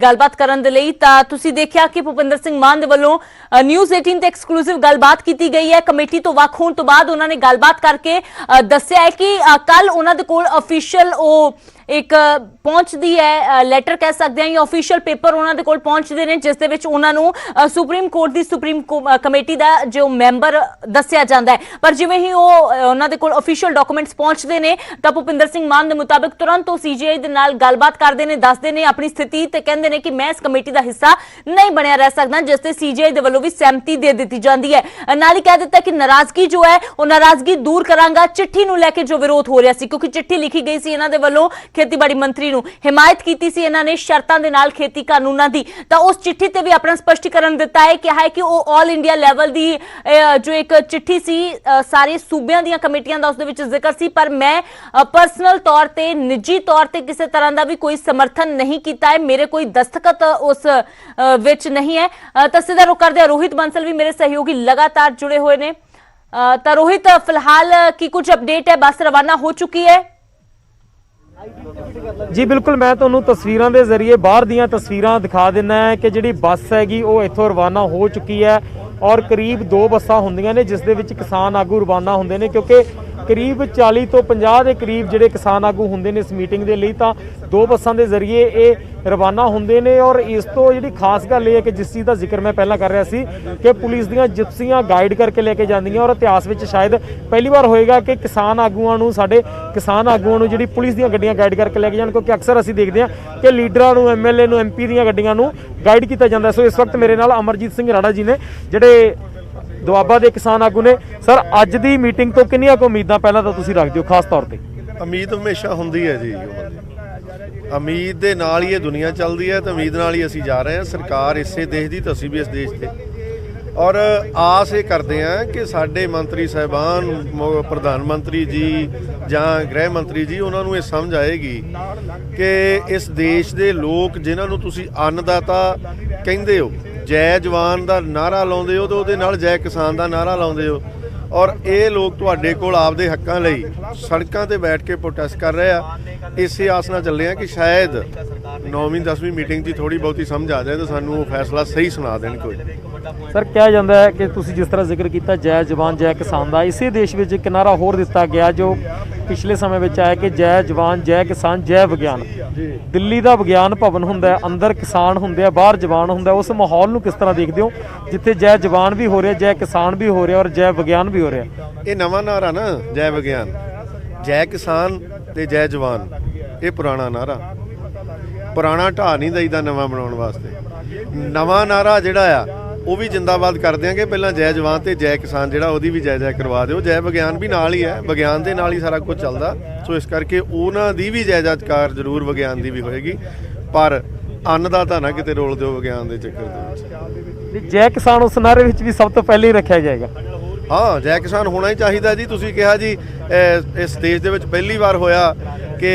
ਗੱਲਬਾਤ ਕਰਨ ਦੇ ਲਈ ਤਾਂ ਤੁਸੀਂ ਦੇਖਿਆ ਕਿ ਭੁਪਿੰਦਰ ਸਿੰਘ ਮਾਨ ਦੇ ਵੱਲੋਂ ਨਿਊਜ਼ 18 ਤੇ ਐਕਸਕਲੂਸਿਵ ਗੱਲਬਾਤ ਕੀਤੀ ਗਈ ਹੈ। ਕਮੇਟੀ ਤੋਂ ਵੱਖ ਹੋਣ ਤੋਂ ਬਾਅਦ ਉਹਨਾਂ ਨੇ ਗੱਲਬਾਤ ਕਰਕੇ ਦੱਸਿਆ ਹੈ ਕਿ ਕੱਲ ਉਹਨਾਂ ਦੇ ਕੋਲ ਅਫੀਸ਼ੀਅਲ ਉਹ एक पहुंचती है लैटर कह सकते हैं या ऑफिशियल पेपर उन्होंने कोल पहुंचते हैं जिस दे विच उन्होंने सुप्रीम कोर्ट की सुप्रीम कमेटी का जो मैंबर दस्या जाता है। पर जिवें ही उन्होंने कोल ऑफिशियल डॉक्यूमेंट्स पहुंचते हैं तो भुपिंदर सिंह मान के मुताबिक तुरंत सीजीआई दे नाल गलबात करते हैं, दसते हैं अपनी स्थिति ते कहते हैं कि मैं इस कमेटी का हिस्सा नहीं बनया रह सकता, जिस ते सीजीआई दे वल्लों भी सहमति दे दी जाती है। नाल ही कह दिता कि नाराजगी जो है वो नाराजगी दूर करांगा चिट्ठी नूं लैके जो विरोध हो रहा सी, क्योंकि चिट्ठी लिखी गई सी इन्हां दे वल्लों खेतीबाड़ी मंत्री नूं हिमायत कीती सी इन्हां ने शर्तां दे नाल खेती कानूनां दी, तां उस चिट्ठी ते भी अपना स्पष्टीकरण दिता है कि ऑल इंडिया लैवल दी जो एक चिट्ठी सी सारे सूबियां दीयां कमेटियां दा उस दे विच जिक्र सी, पर मैं पर्सनल तौर ते निजी तौर ते किसी तरह दा भी कोई समर्थन नहीं कीता है, मेरे कोई दस्तखत उस विच नहीं है। तस्वीर रुख करदे रोहित बंसल भी मेरे सहयोगी लगातार जुड़े हुए ने। तो रोहित, फिलहाल की कुछ अपडेट है, बस रवाना हो चुकी है? जी बिल्कुल, मैं तुहानूं तस्वीरां दे जरिए बाहर दीयां तस्वीरां दिखा दिना है कि जिहड़ी बस हैगी वो इत्थों रवाना हो चुकी है और करीब 2 बसां हुंदियां ने जिस दे विच किसान आगू रवाना हुंदे ने, क्योंकि करीब 40 तो 50 के करीब जिहड़े किसान आगू हुंदे ने इस मीटिंग दे लई, तां 2 बसां दे जरिए ये रवाना हुंदे ने। और इस तो जिहड़ी खास गल ये है कि जिस चीज़ का जिक्र मैं पहला कर रहा सी कि पुलिस दीयां जिप्सियां गाइड करके लेके जांदियां, और इतिहास में शायद पहली बार होएगा कि किसान आगूआं नूं साडे किसान आगूआं नूं जिहड़ी पुलिस दीयां गड्डियां गाइड करके लेके जाण, क्योंकि अक्सर असीं देखदे हां कि लीडरां नूं MLA नूं MP दीयां गड्डियां नूं गाइड कीता जांदा। सो इस वक्त मेरे नाल अमरजीत सिंह राणा जी ने जिहड़े दुआबा के किसान आगू ने। सर, अज की मीटिंग तो किन्नियां कुछ उम्मीदां पहला तो तुसीं रखदे हो खास तौर पे? उम्मीद हमेशा हुंदी है जी, उम्मीद दे नाल ही दुनिया चलती है, तो उम्मीद नाल ही असीं जा रहे हैं। सरकार इसे देश की तो असीं भी इस देश से, और आस ये करते हैं कि साडे मंत्री साहबान प्रधानमंत्री जी जां गृह मंत्री जी उन्होंने ये समझ आएगी कि इस देश के लोग जिन्होंने तुसीं अन्नदाता कहंदे हो, जय जवान का नारा लाउंदे हो, तो उहदे नाल जय किसान का नारा लाउंदे हो, और ये लोग तुहाडे कोल आपदे हक्कां लई सड़कों पर बैठ के प्रोटेस्ट कर रहे हैं। इसे आस नाल चले हैं कि शायद 9वीं 10वीं मीटिंग की थोड़ी बहुती समझ आ जाए तो सानू वो फैसला सही सुना देण कोई। सर, कहा जाता है कि तुसीं जिस तरह जिक्र किया जय जवान जय किसान का, इसे देश में एक नारा होर दिता गया जो पिछले समय में आया कि जय जवान जय किसान जय विज्ञान। दिल्ली का विज्ञान भवन हुंदा है, अंदर किसान हुंदे आ, बाहर जवान हुंदा है। उस माहौल नूं किस तरह देखते हो जिथे जय जवान भी हो रहा, जय किसान भी हो रहा और जय विज्ञान भी हो रहा? ये नवा नारा ना, जय विज्ञान जय किसान ते जय जवान, ये पुराना नारा, पुराना ढा नहीं दईदा नवा बनाउण वास्ते। नवा नारा जिहड़ा आ वो भी जिंदाबाद कर देंगे, पहला जय जवान ते जय किसान जिहड़ा ओहदी भी जय जय करवा दिओ। जय विज्ञान भी नाल ही है, विज्ञान दे नाल ही सारा कुछ चलदा, सो इस करके उन्हां दी भी जय जयकार जरूर विज्ञान दी भी होएगी, पर अन्नदाता ना किते रोल दिओ विज्ञान दे चक्कर दे विच। जय किसान उस नारे विच भी सब तो पहले ही रखा जाएगा? हाँ, जय किसान होना ही चाहिए जी। तुसीं कहा जी इस देश दे विच पहली बार होया कि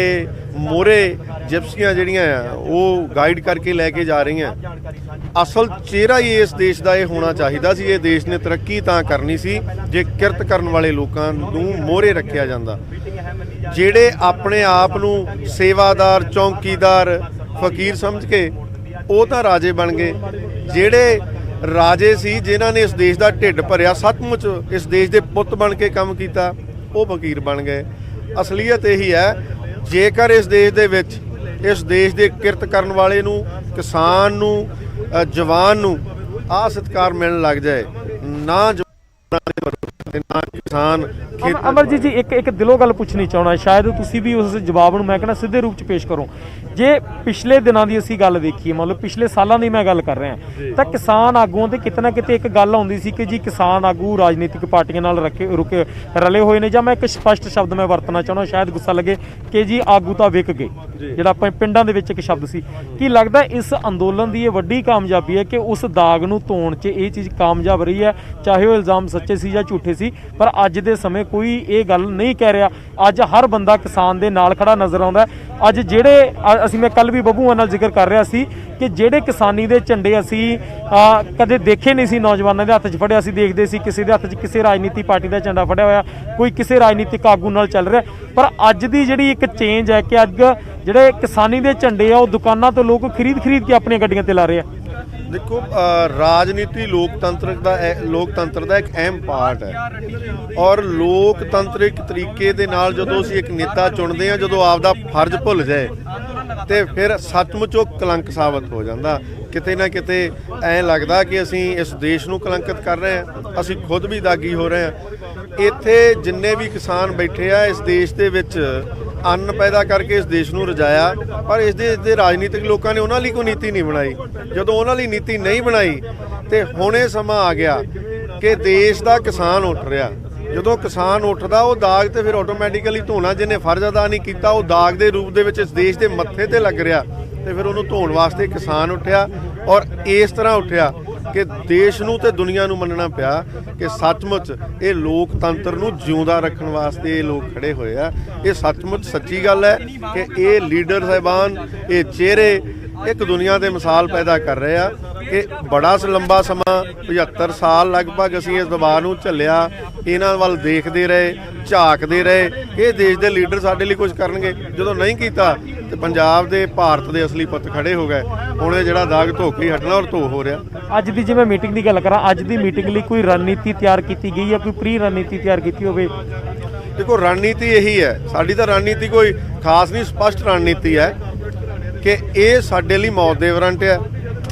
मोरे जिप्सियां जिहड़ियां आ वो गाइड करके लैके जा रही हैं। असल चेहरा ही इस देश का यह होना चाहिए सी। ये देश ने तरक्की तां करनी सी जे किरत करन वाले लोकां नूं मोहरे रखिया जांदा, जिहड़े अपने आप नूं सेवादार चौकीदार फकीर समझ के वो तां राजे बन गए, जिहड़े राजे सी जिन्हां ने इस देश का ढिड भरिया सचमुच इस देश के पुत बन के काम किया, वो फकीर बन गए। असलीयत यही है, जेकर इस देश दे विच इस देश के किरत करन वाले नूं किसान नूं जवान नूं आ सत्कार मिलण लग जाए, ना ना किसान। अमरजीत जी, एक दिलों गल पूछनी चाहना, शायद तुसी भी उस जवाब नूं मैं कहना सीधे रूप च पेश करो। जे पिछले दिनों की असीं गल देखीए, मतलब पिछले सालों की मैं गल कर रहा, तो किसान आगूआं ते किते ना किते एक गल आउंदी सी कि जी किसान आगू राजनीतिक पार्टियां नाल रुके रले हुए ने, जां मैं एक स्पष्ट शब्द मैं वरतना चाहना, शायद गुस्सा लगे कि जी आगू तो विक गए, जिहड़ा अपने पिंडां दे विच एक शब्द सी। की लगदा इस अंदोलन की ये वड्डी कामयाबी है कि उस दाग नूं धोण च ये चीज़ कामयाब रही है, चाहे वो इल्जाम सच्चे सी जां झूठे सी, पर अज दे समय कोई ये गल नहीं कह रहा। अज हर बंदा किसान दे नाल खड़ा नज़र आउंदा है। अज जिहड़े असीं मैं कल भी बबूआं नाल जिक्र कर रहा सी ਕਿ ਜਿਹੜੇ ਕਿਸਾਨੀ ਦੇ ਝੰਡੇ ਅਸੀਂ ਕਦੇ ਦੇਖੇ ਨਹੀਂ ਸੀ ਨੌਜਵਾਨਾਂ ਦੇ ਹੱਥ 'ਚ ਫੜਿਆ। ਅਸੀਂ ਦੇਖਦੇ ਸੀ ਕਿਸੇ ਦੇ ਹੱਥ 'ਚ ਕਿਸੇ ਰਾਜਨੀਤੀ ਪਾਰਟੀ ਦਾ ਝੰਡਾ ਫੜਿਆ ਹੋਇਆ, ਕੋਈ ਕਿਸੇ ਰਾਜਨੀਤਿਕ ਆਗੂ ਨਾਲ ਚੱਲ ਰਿਹਾ। ਪਰ ਅੱਜ ਦੀ ਜਿਹੜੀ ਇੱਕ ਚੇਂਜ ਹੈ ਕਿ ਅੱਜ ਜਿਹੜੇ ਕਿਸਾਨੀ ਦੇ ਝੰਡੇ ਆ ਉਹ ਦੁਕਾਨਾਂ ਤੋਂ ਲੋਕ ਖਰੀਦ ਕੇ ਆਪਣੀਆਂ ਗੱਡੀਆਂ ਤੇ ਲਾ ਰਹੇ ਆ। ਦੇਖੋ, ਰਾਜਨੀਤੀ ਲੋਕਤੰਤਰ ਦਾ ਇੱਕ ਅਹਿਮ ਪਾਰਟ ਹੈ, ਔਰ ਲੋਕਤੰਤਰਿਕ ਤਰੀਕੇ ਦੇ ਨਾਲ ਜਦੋਂ ਅਸੀਂ ਇੱਕ ਨੇਤਾ ਚੁਣਦੇ ਹਾਂ, ਜਦੋਂ ਆਪਦਾ ਫਰਜ਼ ਭੁੱਲ ਜਾਏ ਤੇ ਫਿਰ ਸੱਚਮੁੱਚ ਉਹ ਕਲੰਕ ਸਾਬਤ ਹੋ ਜਾਂਦਾ। ਕਿਤੇ ਨਾ ਕਿਤੇ ਐਂ ਲੱਗਦਾ ਕਿ ਅਸੀਂ ਇਸ ਦੇਸ਼ ਨੂੰ ਕਲੰਕਿਤ ਕਰ ਰਹੇ ਹਾਂ, ਅਸੀਂ ਖੁਦ ਵੀ ਦਾਗੀ ਹੋ ਰਹੇ ਹਾਂ। ਇੱਥੇ ਜਿੰਨੇ ਵੀ ਕਿਸਾਨ ਬੈਠੇ ਆ, ਇਸ ਦੇਸ਼ ਦੇ ਵਿੱਚ ਅੰਨ ਪੈਦਾ ਕਰਕੇ ਇਸ ਦੇਸ਼ ਨੂੰ ਰਜਾਇਆ, ਪਰ ਇਸ ਦੇ ਰਾਜਨੀਤਿਕ ਲੋਕਾਂ ਨੇ ਉਹਨਾਂ ਲਈ ਕੋਈ ਨੀਤੀ ਨਹੀਂ ਬਣਾਈ। ਜਦੋਂ ਉਹਨਾਂ ਲਈ ਨੀਤੀ ਨਹੀਂ ਬਣਾਈ ਤੇ ਹੁਣ ਇਹ ਸਮਾਂ ਆ ਗਿਆ ਕਿ ਦੇਸ਼ ਦਾ ਕਿਸਾਨ ਉੱਠ ਰਿਹਾ। ਜਦੋਂ ਕਿਸਾਨ ਉੱਠਦਾ ਉਹ ਦਾਗ ਤੇ ਫਿਰ ਆਟੋਮੈਟਿਕਲੀ ਧੋਣਾ ਜਿਹਨੇ ਫਰਜ਼ ਅਦਾ ਨਹੀਂ ਕੀਤਾ ਉਹ ਦਾਗ ਦੇ ਰੂਪ ਦੇ ਵਿੱਚ ਇਸ ਦੇਸ਼ ਦੇ ਮੱਥੇ ਤੇ ਲੱਗ ਰਿਹਾ, ਤੇ ਫਿਰ ਉਹਨੂੰ ਧੋਣ ਵਾਸਤੇ ਕਿਸਾਨ ਉੱਠਿਆ। ਔਰ ਇਸ ਤਰ੍ਹਾਂ ਉੱਠਿਆ ਕਿ ਦੇਸ਼ ਨੂੰ ਤੇ ਦੁਨੀਆ ਨੂੰ ਮੰਨਣਾ ਪਿਆ ਕਿ ਸੱਚਮੁੱਚ ਇਹ ਲੋਕਤੰਤਰ ਨੂੰ ਜਿਉਂਦਾ ਰੱਖਣ ਵਾਸਤੇ ਇਹ ਲੋਕ ਖੜੇ ਹੋਏ ਆ। ਇਹ ਸੱਚਮੁੱਚ ਸੱਚੀ ਗੱਲ ਹੈ ਕਿ ਇਹ ਲੀਡਰ ਸਾਹਿਬਾਨ, ਇਹ ਚਿਹਰੇ ਇੱਕ ਦੁਨੀਆ ਦੇ ਮਿਸਾਲ ਪੈਦਾ ਕਰ ਰਹੇ ਆ ਕਿ ਬੜਾ ਲੰਬਾ ਸਮਾਂ 75 ਸਾਲ ਲਗਭਗ ਅਸੀਂ ਇਸ ਦਬਾਅ ਨੂੰ ਝੱਲਿਆ, ਇਹਨਾਂ ਵੱਲ ਦੇਖਦੇ ਰਹੇ, ਝਾਕਦੇ ਰਹੇ ਕਿ ਇਹ ਦੇਸ਼ ਦੇ ਲੀਡਰ ਸਾਡੇ ਲਈ ਕੁਝ ਕਰਨਗੇ। ਜਦੋਂ ਨਹੀਂ ਕੀਤਾ ਤੇ ਪੰਜਾਬ ਦੇ ਭਾਰਤ ਦੇ ਅਸਲੀ ਪੁੱਤ ਖੜੇ ਹੋ ਗਏ। ਹੁਣ ਇਹ ਜਿਹੜਾ ਦਾਗ ਧੋ ਕੇ ਹਟਣਾ ਔਰ ਧੋ ਹੋ ਰਿਹਾ। ਅੱਜ ਦੀ ਜੇ ਮੈਂ ਮੀਟਿੰਗ ਦੀ ਗੱਲ ਕਰਾਂ, ਅੱਜ ਦੀ ਮੀਟਿੰਗ ਲਈ ਕੋਈ ਰਣਨੀਤੀ ਤਿਆਰ ਕੀਤੀ ਗਈ ਹੈ, ਕੋਈ ਪ੍ਰੀ ਰਣਨੀਤੀ ਤਿਆਰ ਕੀਤੀ ਹੋਵੇ? ਦੇਖੋ, ਰਣਨੀਤੀ ਇਹੀ ਹੈ ਸਾਡੀ, ਤਾਂ ਰਣਨੀਤੀ ਕੋਈ ਖਾਸ ਨਹੀਂ, ਸਪਸ਼ਟ ਰਣਨੀਤੀ ਹੈ ਕਿ ਇਹ ਸਾਡੇ ਲਈ ਮੌਤ ਦੇ ਵਾਰੰਟ ਹੈ,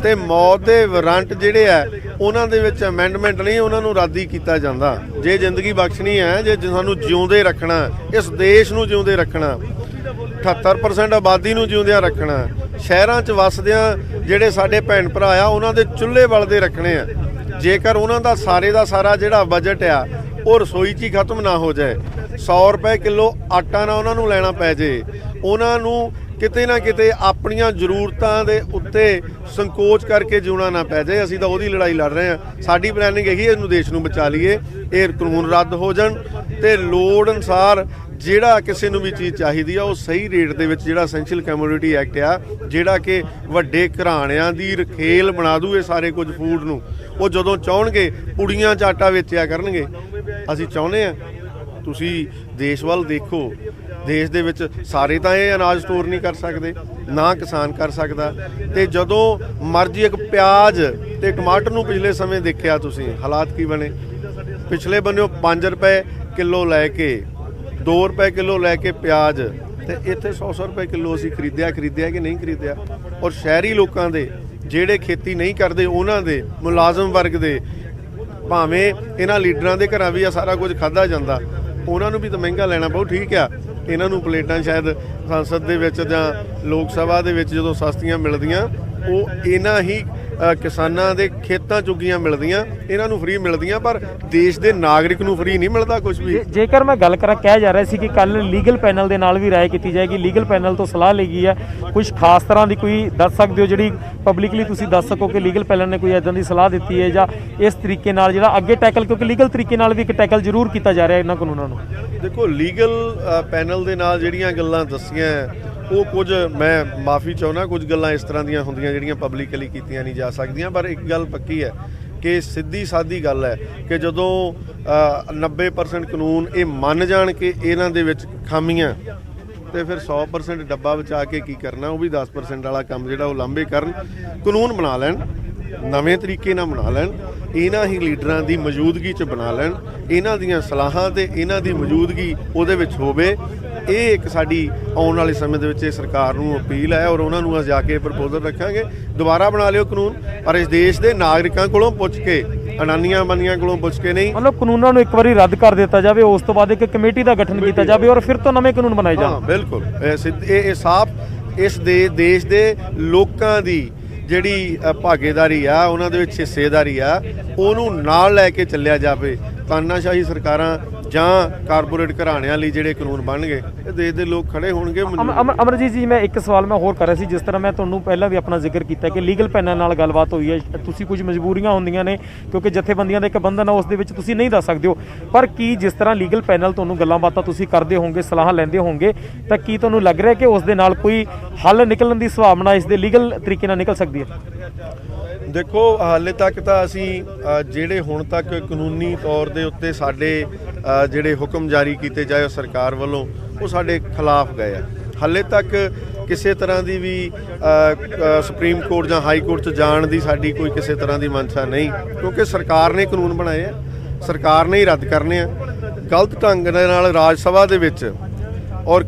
ਤੇ ਮੌਤ ਦੇ ਵਾਰੰਟ ਜਿਹੜੇ ਆ ਉਹਨਾਂ ਦੇ ਵਿੱਚ ਅਮੈਂਡਮੈਂਟ ਨਹੀਂ, ਉਹਨਾਂ ਨੂੰ ਰੱਦ ਹੀ ਕੀਤਾ ਜਾਂਦਾ। ਜੇ ਜ਼ਿੰਦਗੀ ਬਖਸ਼ਣੀ ਹੈ, ਜੇ ਸਾਨੂੰ ਜਿਉਂਦੇ ਰੱਖਣਾ, ਇਸ ਦੇਸ਼ ਨੂੰ ਜਿਉਂਦੇ ਰੱਖਣਾ, 78% ਆਬਾਦੀ ਨੂੰ ਜਿਉਂਦਿਆਂ ਰੱਖਣਾ, ਸ਼ਹਿਰਾਂ 'ਚ ਵਸਦਿਆਂ ਜਿਹੜੇ ਸਾਡੇ ਭੈਣ ਭਰਾ ਆ ਉਹਨਾਂ ਦੇ ਚੁੱਲ੍ਹੇ ਬਲਦੇ ਰੱਖਣੇ ਆ। ਜੇਕਰ ਉਹਨਾਂ ਦਾ ਸਾਰਾ ਜਿਹੜਾ ਬਜਟ ਆ ਉਹ ਰਸੋਈ 'ਚ ਹੀ ਖਤਮ ਨਾ ਹੋ ਜਾਏ, 100 ਰੁਪਏ ਕਿਲੋ ਆਟਾ ਨਾ ਉਹਨਾਂ ਨੂੰ ਲੈਣਾ ਪੈ ਜੇ, ਉਹਨਾਂ ਨੂੰ ਕਿਤੇ ਨਾ ਕਿਤੇ ਆਪਣੀਆਂ ਜ਼ਰੂਰਤਾਂ ਦੇ ਉੱਤੇ ਸੰਕੋਚ ਕਰਕੇ ਜਿਉਣਾ ਨਾ ਪੈ ਜਾਏ, ਅਸੀਂ ਤਾਂ ਉਹਦੀ ਲੜਾਈ ਲੜ ਰਹੇ ਹਾਂ। ਸਾਡੀ ਪਲੈਨਿੰਗ ਹੈਗੀ ਇਹਨੂੰ ਦੇਸ਼ ਨੂੰ ਬਚਾ ਲਈਏ, ਇਹ ਕਾਨੂੰਨ ਰੱਦ ਹੋ ਜਾਣ ਤੇ ਲੋੜ ਅਨੁਸਾਰ ਜਿਹੜਾ ਕਿਸੇ ਨੂੰ ਵੀ ਚੀਜ਼ ਚਾਹੀਦੀ ਆ ਉਹ ਸਹੀ ਰੇਟ ਦੇ ਵਿੱਚ, ਜਿਹੜਾ ਐਸੈਂਸ਼ੀਅਲ ਕਮੋਡਿਟੀ ਐਕਟ ਆ ਜਿਹੜਾ ਕਿ ਵੱਡੇ ਘਰਾਣਿਆਂ ਦੀ ਰਖੇਲ ਬਣਾ ਦੂ ਇਹ ਸਾਰੇ ਕੁਝ ਫੂਡ ਨੂੰ, ਉਹ ਜਦੋਂ ਚਾਹਣਗੇ ਪੁੜੀਆਂ 'ਚ ਆਟਾ ਵੇਚਿਆ ਕਰਨਗੇ। ਅਸੀਂ ਚਾਹੁੰਦੇ ਆ ਤੁਸੀਂ ਦੇਸ਼ ਵੱਲ ਦੇਖੋ, ਦੇਸ਼ ਦੇ ਵਿੱਚ ਸਾਰੇ ਤਾਂ ਇਹ ਅਨਾਜ ਸਟੋਰ ਨਹੀਂ ਕਰ ਸਕਦੇ, ਨਾ ਕਿਸਾਨ ਕਰ ਸਕਦਾ। ਤੇ ਜਦੋਂ ਮਰਜ਼ੀ ਇੱਕ ਪਿਆਜ਼ ਤੇ ਟਮਾਟਰ ਨੂੰ ਪਿਛਲੇ ਸਮੇਂ ਦੇਖਿਆ ਤੁਸੀਂ ਹਾਲਾਤ ਕੀ ਬਣੇ, ਪਿਛਲੇ ਬੰਨਿਓ 5 ਰੁਪਏ ਕਿਲੋ ਲੈ ਕੇ 2 ਰੁਪਏ ਕਿਲੋ ਲੈ ਕੇ ਪਿਆਜ਼, ਤੇ ਇੱਥੇ 100 ਰੁਪਏ ਕਿਲੋ ਅਸੀਂ ਖਰੀਦਿਆ ਕਿ ਨਹੀਂ ਖਰੀਦਿਆ। ਔਰ ਸ਼ਹਿਰੀ ਲੋਕਾਂ ਦੇ ਜਿਹੜੇ ਖੇਤੀ ਨਹੀਂ ਕਰਦੇ, ਉਹਨਾਂ ਦੇ ਮੁਲਾਜ਼ਮ ਵਰਗ ਦੇ, ਭਾਵੇਂ ਇਹਨਾਂ ਲੀਡਰਾਂ ਦੇ ਘਰਾਂ ਵੀ ਆ ਸਾਰਾ ਕੁਝ ਖਾਧਾ ਜਾਂਦਾ, ਉਹਨਾਂ ਨੂੰ ਵੀ ਤਾਂ ਮਹਿੰਗਾ ਲੈਣਾ ਪਊ। ਠੀਕ ਆ, ਇਹਨਾਂ ਨੂੰ ਪਲੇਟਾਂ ਸ਼ਾਇਦ ਸੰਸਦ ਦੇ ਵਿੱਚ ਜਾਂ ਲੋਕ ਸਭਾ ਦੇ ਵਿੱਚ ਜਦੋਂ ਸਸਤੀਆਂ ਮਿਲਦੀਆਂ ਉਹ ਇਹਨਾਂ ਹੀ ਕਿਸਾਨਾਂ ਦੇ ਖੇਤਾਂ ਚੁੱਗੀਆਂ ਮਿਲਦੀਆਂ, ਇਹਨਾਂ ਨੂੰ ਫ੍ਰੀ ਮਿਲਦੀਆਂ, ਪਰ ਦੇਸ਼ ਦੇ ਨਾਗਰਿਕ ਨੂੰ ਫ੍ਰੀ ਨਹੀਂ ਮਿਲਦਾ ਕੁਝ ਵੀ। ਜੇਕਰ ਮੈਂ ਗੱਲ ਕਰਾਂ, ਕਿਹਾ ਜਾ ਰਿਹਾ ਸੀ ਕਿ ਕੱਲ ਲੀਗਲ ਪੈਨਲ ਦੇ ਨਾਲ ਵੀ ਰਾਏ ਕੀਤੀ ਜਾਏਗੀ, ਲੀਗਲ ਪੈਨਲ ਤੋਂ ਸਲਾਹ ਲਈ ਗਈ ਹੈ, ਕੁਝ ਖਾਸ ਤਰ੍ਹਾਂ ਦੀ ਕੋਈ ਦੱਸ ਸਕਦੇ ਹੋ ਜਿਹੜੀ ਪਬਲਿਕਲੀ ਤੁਸੀਂ ਦੱਸ ਸਕੋ ਕਿ ਲੀਗਲ ਪੈਨਲ ਨੇ ਕੋਈ ਇਦਾਂ ਦੀ ਸਲਾਹ ਦਿੱਤੀ ਹੈ ਜਾਂ ਇਸ ਤਰੀਕੇ ਨਾਲ ਜਿਹੜਾ ਅੱਗੇ ਟੈਕਲ, ਕਿਉਂਕਿ ਲੀਗਲ ਤਰੀਕੇ ਨਾਲ ਵੀ ਇੱਕ ਟੈਕਲ ਜ਼ਰੂਰ ਕੀਤਾ ਜਾ ਰਿਹਾ ਇਹਨਾਂ ਕਾਨੂੰਨਾਂ ਨੂੰ? ਦੇਖੋ, ਲੀਗਲ ਪੈਨਲ ਦੇ ਨਾਲ ਜਿਹੜੀਆਂ ਗੱਲਾਂ ਦੱਸੀਆਂ ਉਹ ਕੁਝ, ਮੈਂ ਮਾਫੀ ਚਾਹੁੰਦਾ, ਕੁਝ ਗੱਲਾਂ ਇਸ ਤਰ੍ਹਾਂ ਦੀਆਂ ਹੁੰਦੀਆਂ ਜਿਹੜੀਆਂ ਪਬਲਿਕਲੀ ਕੀਤੀਆਂ ਨਹੀਂ ਜਾ ਸਕਦੀਆਂ। ਪਰ ਇੱਕ ਗੱਲ ਪੱਕੀ ਹੈ ਕਿ ਸਿੱਧੀ ਸਾਦੀ ਗੱਲ ਹੈ ਕਿ ਜਦੋਂ 90% ਕਾਨੂੰਨ ਇਹ ਮੰਨ ਜਾਣ ਕਿ ਇਹਨਾਂ ਦੇ ਵਿੱਚ ਖਾਮੀਆਂ, ਤੇ ਫਿਰ 100% ਡੱਬਾ ਬਚਾ ਕੇ ਕੀ ਕਰਨਾ, ਉਹ ਵੀ 10% ਵਾਲਾ ਕੰਮ ਜਿਹੜਾ ਉਹ ਲਾਂਭੇ ਕਰਨ, ਕਾਨੂੰਨ ਬਣਾ ਲੈਣ, ਨਵੇਂ ਤਰੀਕੇ ਨਾਲ ਬਣਾ ਲੈਣ, ਇਹਨਾਂ ਹੀ ਲੀਡਰਾਂ ਦੀ ਮੌਜੂਦਗੀ 'ਚ ਬਣਾ ਲੈਣ, ਇਹਨਾਂ ਦੀਆਂ ਸਲਾਹਾਂ ਤੇ ਇਹਨਾਂ ਦੀ ਮੌਜੂਦਗੀ ਉਹਦੇ ਵਿੱਚ ਹੋਵੇ। ਇਹ ਇੱਕ ਸਾਡੀ ਆਉਣ ਵਾਲੇ ਸਮੇਂ ਦੇ ਵਿੱਚ ਇਹ ਸਰਕਾਰ ਨੂੰ ਅਪੀਲ ਹੈ, ਔਰ ਉਹਨਾਂ ਨੂੰ ਅਸੀਂ ਜਾ ਕੇ ਪ੍ਰਪੋਜ਼ਲ ਰੱਖਾਂਗੇ, ਦੁਬਾਰਾ ਬਣਾ ਲਿਓ ਕਾਨੂੰਨ, ਪਰ ਇਸ ਦੇਸ਼ ਦੇ ਨਾਗਰਿਕਾਂ ਕੋਲੋਂ ਪੁੱਛ ਕੇ, ਅਡਾਨੀਆਂ ਬਾਨੀਆਂ ਕੋਲੋਂ ਪੁੱਛ ਕੇ ਨਹੀਂ। ਮਤਲਬ ਕਾਨੂੰਨਾਂ ਨੂੰ ਇੱਕ ਵਾਰੀ ਰੱਦ ਕਰ ਦਿੱਤਾ ਜਾਵੇ, ਉਸ ਤੋਂ ਬਾਅਦ ਇੱਕ ਕਮੇਟੀ ਦਾ ਗਠਨ ਕੀਤਾ ਜਾਵੇ ਔਰ ਫਿਰ ਤੋਂ ਨਵੇਂ ਕਾਨੂੰਨ ਬਣਾਏ ਜਾਣ। ਬਿਲਕੁਲ, ਇਹ ਸਾਫ਼ ਇਸ ਦੇਸ਼ ਦੇ ਲੋਕਾਂ ਦੀ ਜਿਹੜੀ ਭਾਗੀਦਾਰੀ ਆ, ਉਹਨਾਂ ਦੇ ਵਿੱਚ ਹਿੱਸੇਦਾਰੀ ਆ, ਉਹਨੂੰ ਨਾਲ ਲੈ ਕੇ ਚੱਲਿਆ ਜਾਵੇ। ਤਾਨਾਸ਼ਾਹੀ ਸਰਕਾਰਾਂ ਜਾਂ ਕਾਰਪੋਰੇਟ ਘਰਾਣਿਆਂ ਲਈ ਜਿਹੜੇ ਕਾਨੂੰਨ ਬਣਨਗੇ ਇਹ ਦੇਸ਼ ਦੇ ਲੋਕ ਖੜੇ ਹੋਣਗੇ। ਅਮਰਜੀਤ ਜੀ, ਮੈਂ ਇੱਕ ਸਵਾਲ ਮੈਂ ਹੋਰ ਕਰ ਰਿਹਾ ਸੀ। ਜਿਸ ਤਰ੍ਹਾਂ ਮੈਂ ਤੁਹਾਨੂੰ ਪਹਿਲਾਂ ਵੀ ਆਪਣਾ ਜ਼ਿਕਰ ਕੀਤਾ ਕਿ ਲੀਗਲ ਪੈਨਲ ਨਾਲ ਗੱਲਬਾਤ ਹੋਈ ਹੈ, ਤੁਸੀਂ ਕੁਝ ਮਜਬੂਰੀਆਂ ਹੁੰਦੀਆਂ ਨੇ ਕਿਉਂਕਿ ਜਥੇਬੰਦੀਆਂ ਦਾ ਇੱਕ ਬੰਧਨ ਹੈ, ਉਸ ਦੇ ਵਿੱਚ ਤੁਸੀਂ ਨਹੀਂ ਦੱਸ ਸਕਦੇ ਹੋ, ਪਰ ਕੀ ਜਿਸ ਤਰ੍ਹਾਂ ਲੀਗਲ ਪੈਨਲ ਤੁਹਾਨੂੰ ਗੱਲਾਂ ਬਾਤਾਂ ਤੁਸੀਂ ਕਰਦੇ ਹੋਵੋਗੇ, ਸਲਾਹ ਲੈਂਦੇ ਹੋਵੋਗੇ, ਤਾਂ ਕੀ ਤੁਹਾਨੂੰ ਲੱਗ ਰਿਹਾ ਕਿ ਉਸ ਦੇ ਨਾਲ ਕੋਈ ਹੱਲ ਨਿਕਲਣ ਦੀ ਸੰਭਾਵਨਾ ਇਸ ਦੇ ਲੀਗਲ ਤਰੀਕੇ ਨਾਲ ਨਿਕਲ ਸਕਦੀ ਹੈ? ਦੇਖੋ, ਹਾਲੇ ਤੱਕ ਤਾਂ ਅਸੀਂ ਜਿਹੜੇ ਹੁਣ ਤੱਕ ਕਾਨੂੰਨੀ ਤੌਰ ਦੇ ਉੱਤੇ ਸਾਡੇ ਜਿਹੜੇ ਹੁਕਮ ਜਾਰੀ ਕੀਤੇ ਜਾਏ ਸਰਕਾਰ ਵੱਲੋਂ, ਉਹ ਸਾਡੇ ਖਿਲਾਫ ਗਏ ਆ। ਹਾਲੇ ਤੱਕ ਕਿਸੇ ਤਰ੍ਹਾਂ ਦੀ ਵੀ ਸੁਪਰੀਮ ਕੋਰਟ ਜਾਂ ਹਾਈ ਕੋਰਟ 'ਚ ਜਾਣ ਦੀ ਸਾਡੀ ਕੋਈ ਕਿਸੇ ਤਰ੍ਹਾਂ ਦੀ ਮਨਸ਼ਾ ਨਹੀਂ, ਕਿਉਂਕਿ ਸਰਕਾਰ ਨੇ ਕਾਨੂੰਨ ਬਣਾਏ ਆ, ਸਰਕਾਰ ਨੇ ਹੀ ਰੱਦ ਕਰਨੇ ਆ। ਗਲਤ ਢੰਗ ਦੇ ਨਾਲ ਰਾਜ ਸਭਾ ਦੇ ਵਿੱਚ ਔਰ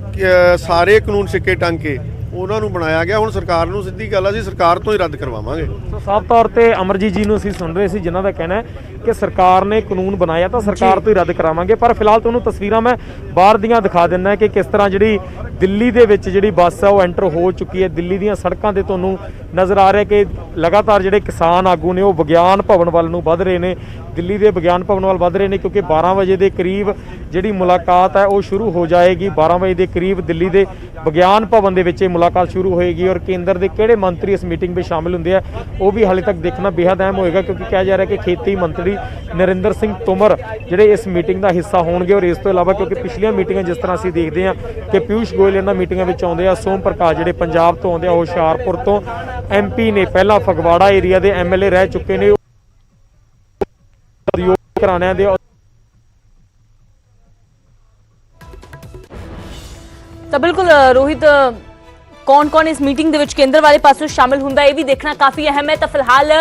ਸਾਰੇ ਕਾਨੂੰਨ ਸਿੱਕੇ ਟੰਗ ਕੇ ਉਹਨਾਂ ਨੂੰ ਬਣਾਇਆ ਗਿਆ। ਹੁਣ ਸਰਕਾਰ ਨੂੰ ਸਿੱਧੀ ਗੱਲ ਆ, ਅਸੀਂ ਸਰਕਾਰ ਤੋਂ ਹੀ ਰੱਦ ਕਰਵਾਵਾਂਗੇ। ਸੋ ਸਾਫ਼ ਤੌਰ ਤੇ ਅਮਰਜੀਤ ਜੀ ਨੂੰ ਅਸੀਂ ਸੁਣ ਰਹੇ ਸੀ, ਜਿਨ੍ਹਾਂ ਦਾ ਕਹਿਣਾ ਹੈ ਕਿ ਸਰਕਾਰ ਨੇ ਕਾਨੂੰਨ ਬਣਾਇਆ ਤਾਂ ਸਰਕਾਰ ਤੋਂ ਹੀ ਰੱਦ ਕਰਾਵਾਂਗੇ। ਪਰ ਫਿਲਹਾਲ ਤੁਹਾਨੂੰ ਤਸਵੀਰਾਂ ਮੈਂ ਬਾਹਰ ਦੀਆਂ ਦਿਖਾ ਦਿੰਦਾ ਕਿ ਕਿਸ ਤਰ੍ਹਾਂ ਜਿਹੜੀ ਦਿੱਲੀ ਦੇ ਵਿੱਚ ਜਿਹੜੀ ਬੱਸ ਹੈ ਉਹ ਐਂਟਰ ਹੋ ਚੁੱਕੀ ਹੈ। ਦਿੱਲੀ ਦੀਆਂ ਸੜਕਾਂ ਤੇ ਤੁਹਾਨੂੰ ਨਜ਼ਰ ਆ ਰਿਹਾ ਕਿ ਲਗਾਤਾਰ ਜਿਹੜੇ ਕਿਸਾਨ ਆਗੂ ਨੇ ਉਹ ਵਿਗਿਆਨ ਭਵਨ ਵੱਲ ਨੂੰ ਵੱਧ ਰਹੇ ਨੇ, ਦਿੱਲੀ ਦੇ ਵਿਗਿਆਨ ਭਵਨ ਵੱਲ ਵੱਧ ਰਹੇ ਨੇ, ਕਿਉਂਕਿ 12 ਵਜੇ ਦੇ ਕਰੀਬ ਜਿਹੜੀ ਮੁਲਾਕਾਤ ਹੈ ਉਹ ਸ਼ੁਰੂ ਹੋ ਜਾਏਗੀ। 12 ਵਜੇ ਦੇ ਕਰੀਬ ਦਿੱਲੀ ਦੇ ਵਿਗਿਆਨ ਭਵਨ ਦੇ ਵਿੱਚ ਇਹ ਮੁਲਾਕਾਤ ਸ਼ੁਰੂ ਹੋਏਗੀ ਔਰ ਕੇਂਦਰ ਦੇ ਕਿਹੜੇ ਮੰਤਰੀ ਇਸ ਮੀਟਿੰਗ ਵਿੱਚ ਸ਼ਾਮਿਲ ਹੁੰਦੇ ਆ ਉਹ ਵੀ ਹਾਲੇ ਤੱਕ ਦੇਖਣਾ ਬੇहद ਅਹਿਮ ਹੋਏਗਾ, ਕਿਉਂਕਿ ਕਿਹਾ ਜਾ ਰਿਹਾ ਕਿ ਖੇਤੀ ਮੰਤਰੀ ਨਰਿੰਦਰ ਸਿੰਘ ਤੋਮਰ ਜਿਹੜੇ ਇਸ ਮੀਟਿੰਗ ਦਾ ਹਿੱਸਾ ਹੋਣਗੇ। ਔਰ ਇਸ ਤੋਂ ਇਲਾਵਾ ਕਿਉਂਕਿ ਪਿਛਲੀਆਂ ਮੀਟਿੰਗਾਂ ਜਿਸ ਤਰ੍ਹਾਂ ਅਸੀਂ ਦੇਖਦੇ ਹਾਂ ਕਿ ਪਿਊਸ਼ ਗੋਇਲ ਇਹਨਾਂ ਮੀਟਿੰਗਾਂ ਵਿੱਚ ਆਉਂਦੇ ਆ, ਸੋਮ ਪ੍ਰਕਾਸ਼ ਜਿਹੜੇ ਪੰਜਾਬ ਤੋਂ ਆਉਂਦੇ ਆ, ਹੁਸ਼ਿਆਰਪੁਰ ਤੋਂ MP ਨੇ, ਪਹਿਲਾਂ ਫਗਵਾੜਾ ਏਰੀਆ ਦੇ MLA ਰਹਿ ਚੁੱਕੇ ਨੇ, ਘਰਾਣਿਆਂ ਦੇ। ਤਾਂ ਬਿਲਕੁਲ ਰੋਹਿਤ, ਕੌਣ ਇਸ ਮੀਟਿੰਗ ਦੇ ਵਿੱਚ ਕੇਂਦਰ ਵਾਲੇ ਪਾਸੋਂ ਸ਼ਾਮਿਲ ਹੁੰਦਾ ਇਹ ਵੀ ਦੇਖਣਾ ਕਾਫੀ ਅਹਿਮ ਹੈ। ਤਾਂ ਫਿਲਹਾਲ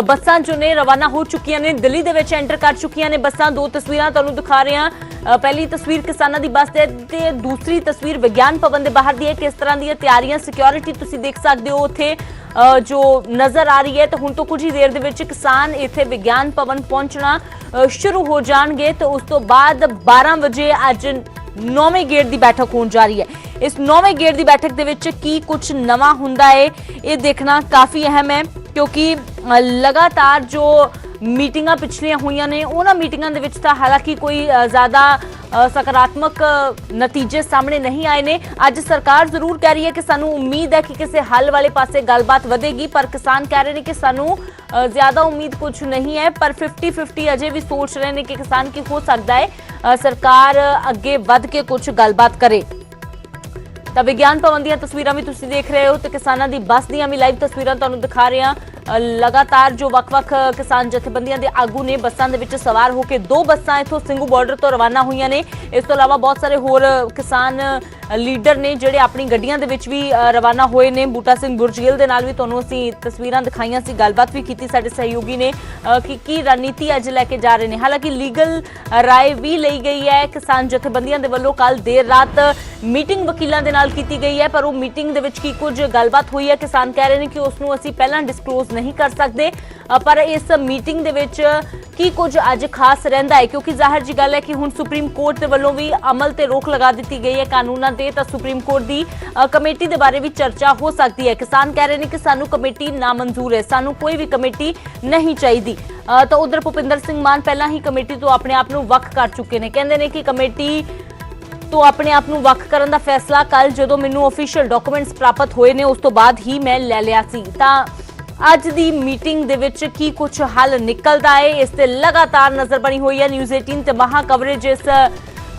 ਬੱਸਾਂ ਜੋ ਨੇ ਰਵਾਨਾ ਹੋ ਚੁੱਕੀਆਂ ਨੇ, ਦਿੱਲੀ ਦੇ ਵਿੱਚ ਐਂਟਰ ਕਰ ਚੁੱਕੀਆਂ ਨੇ ਬੱਸਾਂ। ਦੋ ਤਸਵੀਰਾਂ ਤੁਹਾਨੂੰ ਦਿਖਾ ਰਹੇ ਹਾਂ। ਪਹਿਲੀ ਤਸਵੀਰ ਕਿਸਾਨਾਂ ਦੀ ਬੱਸ ਤੇ ਦੂਸਰੀ ਤਸਵੀਰ ਵਿਗਿਆਨ ਭਵਨ ਦੇ ਬਾਹਰ ਦੀ ਹੈ। ਕਿਸ ਤਰ੍ਹਾਂ ਦੀਆਂ ਤਿਆਰੀਆਂ, ਸਿਕਿਉਰਿਟੀ ਤੁਸੀਂ ਦੇਖ ਸਕਦੇ ਹੋ ਉੱਥੇ ਜੋ ਨਜ਼ਰ ਆ ਰਹੀ ਹੈ। ਤਾਂ ਹੁਣ ਤੋਂ ਕੁਝ ਹੀ ਦੇਰ ਦੇ ਵਿੱਚ ਕਿਸਾਨ ਇੱਥੇ ਵਿਗਿਆਨ ਭਵਨ ਪਹੁੰਚਣਾ ਸ਼ੁਰੂ ਹੋ ਜਾਣਗੇ। ਤੇ ਉਸ ਤੋਂ ਬਾਅਦ 12 ਵਜੇ ਅੱਜ 9ਵੇਂ ਗੇੜ ਦੀ ਬੈਠਕ ਹੋਣ ਜਾ ਰਹੀ ਹੈ। ਇਸ 9ਵੇਂ ਗੇੜ ਦੀ ਬੈਠਕ ਦੇ ਵਿੱਚ ਕੀ ਕੁਝ ਨਵਾਂ ਹੁੰਦਾ ਹੈ ਇਹ ਦੇਖਣਾ ਕਾਫੀ ਅਹਿਮ ਹੈ, ਕਿਉਂਕਿ ਲਗਾਤਾਰ ਜੋ ਮੀਟਿੰਗਾਂ ਪਿਛਲੀਆਂ ਹੋਈਆਂ ਨੇ ਉਹਨਾਂ ਮੀਟਿੰਗਾਂ ਦੇ ਵਿੱਚ ਤਾਂ ਹਾਲਾਂਕਿ ਕੋਈ ਜ਼ਿਆਦਾ ਸਕਾਰਾਤਮਕ ਨਤੀਜੇ ਸਾਹਮਣੇ ਨਹੀਂ ਆਏ ਨੇ। ਅੱਜ ਸਰਕਾਰ ਜ਼ਰੂਰ ਕਹਿ ਰਹੀ ਹੈ ਕਿ ਸਾਨੂੰ ਉਮੀਦ ਹੈ ਕਿ ਕਿਸੇ ਹੱਲ ਵਾਲੇ ਪਾਸੇ ਗੱਲਬਾਤ ਵਧੇਗੀ, ਪਰ ਕਿਸਾਨ ਕਹਿ ਰਹੇ ਨੇ ਕਿ ਸਾਨੂੰ ਜ਼ਿਆਦਾ ਉਮੀਦ ਕੁਝ ਨਹੀਂ ਹੈ। ਪਰ 50-50 ਅਜੇ ਵੀ ਸੋਚ ਰਹੇ ਨੇ ਕਿ ਕਿਸਾਨ ਕੀ ਹੋ ਸਕਦਾ ਹੈ ਸਰਕਾਰ ਅੱਗੇ ਵੱਧ ਕੇ ਕੁਝ ਗੱਲਬਾਤ ਕਰੇ। ਤਾਂ ਵਿਗਿਆਨ ਭਵਨ ਦੀਆਂ ਤਸਵੀਰਾਂ ਵੀ ਤੁਸੀਂ ਦੇਖ ਰਹੇ ਹੋ ਤੇ ਕਿਸਾਨਾਂ ਦੀ ਬੱਸ ਦੀਆਂ ਵੀ ਲਾਈਵ ਤਸਵੀਰਾਂ ਤੁਹਾਨੂੰ ਦਿਖਾ ਰਹੇ ਹਾਂ। ਲਗਾਤਾਰ ਜੋ ਵੱਖ-ਵੱਖ ਕਿਸਾਨ ਜਥੇਬੰਦੀਆਂ ਦੇ ਆਗੂ ਨੇ ਬੱਸਾਂ ਦੇ ਵਿੱਚ ਸਵਾਰ ਹੋ ਕੇ, 2 ਬੱਸਾਂ ਇਥੋਂ ਸਿੰਘੂ ਬਾਰਡਰ ਤੋਂ ਰਵਾਨਾ ਹੋਈਆਂ ਨੇ। ਇਸ ਤੋਂ ਇਲਾਵਾ ਬਹੁਤ ਸਾਰੇ ਹੋਰ ਕਿਸਾਨ ਲੀਡਰ ਨੇ ਜਿਹੜੇ ਆਪਣੀ ਗੱਡੀਆਂ ਦੇ ਵਿੱਚ ਵੀ ਰਵਾਨਾ ਹੋਏ ਨੇ। ਬੂਟਾ ਸਿੰਘ ਗੁਰਜੀਲ ਦੇ ਨਾਲ ਵੀ ਤੁਹਾਨੂੰ ਅਸੀਂ ਤਸਵੀਰਾਂ ਦਿਖਾਈਆਂ ਸੀ, ਗੱਲਬਾਤ ਵੀ ਕੀਤੀ ਸਾਡੇ ਸਹਿਯੋਗੀ ਨੇ ਕਿ ਕੀ ਰਣਨੀਤੀ ਅੱਜ ਲੈ ਕੇ ਜਾ ਰਹੇ ਨੇ। ਹਾਲਾਂਕਿ ਲੀਗਲ ਰਾਏ ਵੀ ਲਈ ਗਈ ਹੈ ਕਿਸਾਨ ਜਥੇਬੰਦੀਆਂ ਦੇ ਵੱਲੋਂ। ਕੱਲ ਦੇਰ ਰਾਤ ਮੀਟਿੰਗ ਵਕੀਲਾਂ ਦੇ ਨਾਲ ਕੀਤੀ ਗਈ ਹੈ, ਪਰ ਉਹ ਮੀਟਿੰਗ ਦੇ ਵਿੱਚ ਕੀ ਕੁਝ ਗੱਲਬਾਤ ਹੋਈ ਹੈ ਕਿਸਾਨ ਕਹਿ ਰਹੇ ਨੇ ਕਿ ਉਸ ਨੂੰ ਅਸੀਂ ਪਹਿਲਾਂ ਡਿਸਕਲੋਜ਼ ਨਹੀਂ ਕਰ ਸਕਦੇ। ਪਰ ਇਸ ਮੀਟਿੰਗ ਦੇ ਵਿੱਚ ਕੀ ਕੁਝ ਅੱਜ ਖਾਸ ਰਹਿੰਦਾ ਹੈ, ਕਿਉਂਕਿ ਜ਼ਾਹਿਰ ਜੀ ਗੱਲ ਹੈ ਕਿ ਹੁਣ ਸੁਪਰੀਮ ਕੋਰਟ ਦੇ ਵੱਲੋਂ ਵੀ ਅਮਲ ਤੇ ਰੋਕ ਲਗਾ ਦਿੱਤੀ ਗਈ ਹੈ ਕਾਨੂੰਨਾਂ ਤੇ। ਤਾਂ ਸੁਪਰੀਮ ਕੋਰਟ ਦੀ ਕਮੇਟੀ ਦੇ ਬਾਰੇ ਵੀ ਚਰਚਾ ਹੋ ਸਕਦੀ ਹੈ। ਕਿਸਾਨ ਕਹਿ ਰਹੇ ਨੇ ਕਿ ਸਾਨੂੰ ਕਮੇਟੀ ਨਾ ਮਨਜ਼ੂਰ ਹੈ, ਸਾਨੂੰ ਕੋਈ ਵੀ ਕਮੇਟੀ ਨਹੀਂ ਚਾਹੀਦੀ। ਤਾਂ ਉਧਰ ਭੁਪਿੰਦਰ ਸਿੰਘ ਮਾਨ ਪਹਿਲਾਂ ਹੀ ਕਮੇਟੀ ਤੋਂ ਆਪਣੇ ਆਪ ਨੂੰ ਵੱਖ ਕਰ ਚੁੱਕੇ ਨੇ। ਕਹਿੰਦੇ ਨੇ ਕਿ ਕਮੇਟੀ ਤੋਂ ਆਪਣੇ ਆਪ ਨੂੰ ਵੱਖ ਕਰਨ ਦਾ ਫੈਸਲਾ ਕੱਲ ਜਦੋਂ ਮੈਨੂੰ ਅਫੀਸ਼ੀਅਲ ਡਾਕੂਮੈਂਟਸ ਪ੍ਰਾਪਤ ਹੋਏ ਨੇ ਉਸ ਤੋਂ ਬਾਅਦ ਹੀ ਮੈਂ ਲੈ ਲਿਆ ਸੀ। ਤਾਂ ਅੱਜ ਦੀ ਮੀਟਿੰਗ ਦੇ ਵਿੱਚ ਕੀ ਕੁਝ ਹੱਲ ਨਿਕਲਦਾ ਹੈ ਇਸ ਤੇ ਲਗਾਤਾਰ ਨਜ਼ਰ ਬਣੀ ਹੋਈ ਹੈ। ਨਿਊਜ਼ 18 ਤੇ ਮਹਾ ਕਵਰੇਜ ਇਸ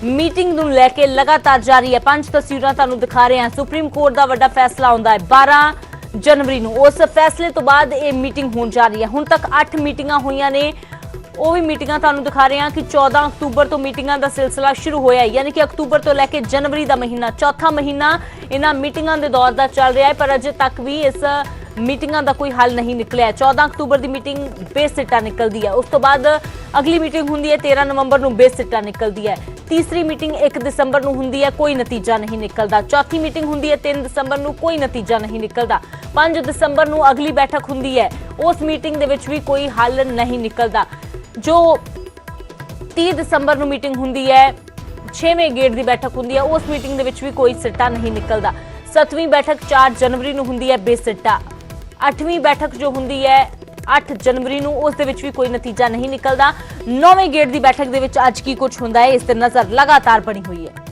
ਮੀਟਿੰਗ ਨੂੰ ਲੈ ਕੇ ਲਗਾਤਾਰ ਜਾਰੀ ਹੈ। 5 ਤਸਵੀਰਾਂ ਤੁਹਾਨੂੰ ਦਿਖਾ ਰਹੇ ਹਾਂ। ਸੁਪਰੀਮ ਕੋਰਟ ਦਾ ਵੱਡਾ ਫੈਸਲਾ ਆਉਂਦਾ ਹੈ 12 ਜਨਵਰੀ ਨੂੰ। ਉਸ ਫੈਸਲੇ ਤੋਂ ਬਾਅਦ ਇਹ ਮੀਟਿੰਗ ਹੋਣ ਜਾ ਰਹੀ ਹੈ। ਹੁਣ ਤੱਕ 8 ਮੀਟਿੰਗਾਂ ਹੋਈਆਂ ਨੇ। ਉਹ ਵੀ ਮੀਟਿੰਗਾਂ ਤੁਹਾਨੂੰ ਦਿਖਾ ਰਹੇ ਹਾਂ ਕਿ 14 ਅਕਤੂਬਰ ਤੋਂ ਮੀਟਿੰਗਾਂ ਦਾ ਸਿਲਸਿਲਾ ਸ਼ੁਰੂ ਹੋਇਆ ਹੈ, ਯਾਨੀ ਕਿ ਅਕਤੂਬਰ ਤੋਂ ਲੈ ਕੇ ਜਨਵਰੀ ਦਾ ਮਹੀਨਾ, ਚੌਥਾ ਮਹੀਨਾ ਇਹਨਾਂ ਮੀਟਿੰਗਾਂ ਦੇ ਦੌਰ ਦਾ ਚੱਲ ਰਿਹਾ ਹੈ। ਪਰ ਅਜੇ ਤੱਕ ਵੀ ਇਸ ਮੀਟਿੰਗਾਂ ਦਾ ਕੋਈ ਹੱਲ ਨਹੀਂ ਨਿਕਲਿਆ। 14 ਅਕਤੂਬਰ ਦੀ ਮੀਟਿੰਗ ਬੇਸਿੱਟਾ ਨਿਕਲਦੀ ਹੈ। ਉਸ ਤੋਂ ਬਾਅਦ ਅਗਲੀ ਮੀਟਿੰਗ ਹੁੰਦੀ ਹੈ 13 ਨਵੰਬਰ ਨੂੰ, ਬੇਸਿੱਟਾ ਨਿਕਲਦੀ ਹੈ। ਤੀਸਰੀ ਮੀਟਿੰਗ 1 ਦਸੰਬਰ ਨੂੰ ਹੁੰਦੀ ਹੈ, ਕੋਈ ਨਤੀਜਾ ਨਹੀਂ ਨਿਕਲਦਾ। ਚੌਥੀ ਮੀਟਿੰਗ ਹੁੰਦੀ ਹੈ 3 ਦਸੰਬਰ ਨੂੰ, ਕੋਈ ਨਤੀਜਾ ਨਹੀਂ ਨਿਕਲਦਾ। 5 ਦਸੰਬਰ ਨੂੰ ਅਗਲੀ ਬੈਠਕ ਹੁੰਦੀ ਹੈ, ਉਸ ਮੀਟਿੰਗ ਦੇ ਵਿੱਚ ਵੀ ਕੋਈ ਹੱਲ ਨਹੀਂ ਨਿਕਲਦਾ। ਜੋ 30 ਦਸੰਬਰ ਨੂੰ ਮੀਟਿੰਗ ਹੁੰਦੀ ਹੈ, 6ਵੇਂ ਗੇੜ ਦੀ ਬੈਠਕ ਹੁੰਦੀ ਹੈ, ਉਸ ਮੀਟਿੰਗ ਦੇ ਵਿੱਚ ਵੀ ਕੋਈ ਸਿੱਟਾ ਨਹੀਂ ਨਿਕਲਦਾ। 7ਵੀਂ ਬੈਠਕ 4 ਜਨਵਰੀ ਨੂੰ ਹੁੰਦੀ ਹੈ, ਬੇਸਿੱਟਾ। 8ਵੀਂ ਬੈਠਕ ਜੋ ਹੁੰਦੀ ਹੈ 8 ਜਨਵਰੀ ਨੂੰ ਉਸ ਦੇ ਵਿੱਚ ਵੀ ਕੋਈ ਨਤੀਜਾ ਨਹੀਂ ਨਿਕਲਦਾ। 9ਵੇਂ ਗੇੜ ਦੀ ਬੈਠਕ ਦੇ ਵਿੱਚ ਅੱਜ ਕੀ ਕੁਝ ਹੁੰਦਾ ਹੈ, ਇਸ ਤੇ ਨਜ਼ਰ ਲਗਾਤਾਰ ਬਣੀ ਹੋਈ ਹੈ।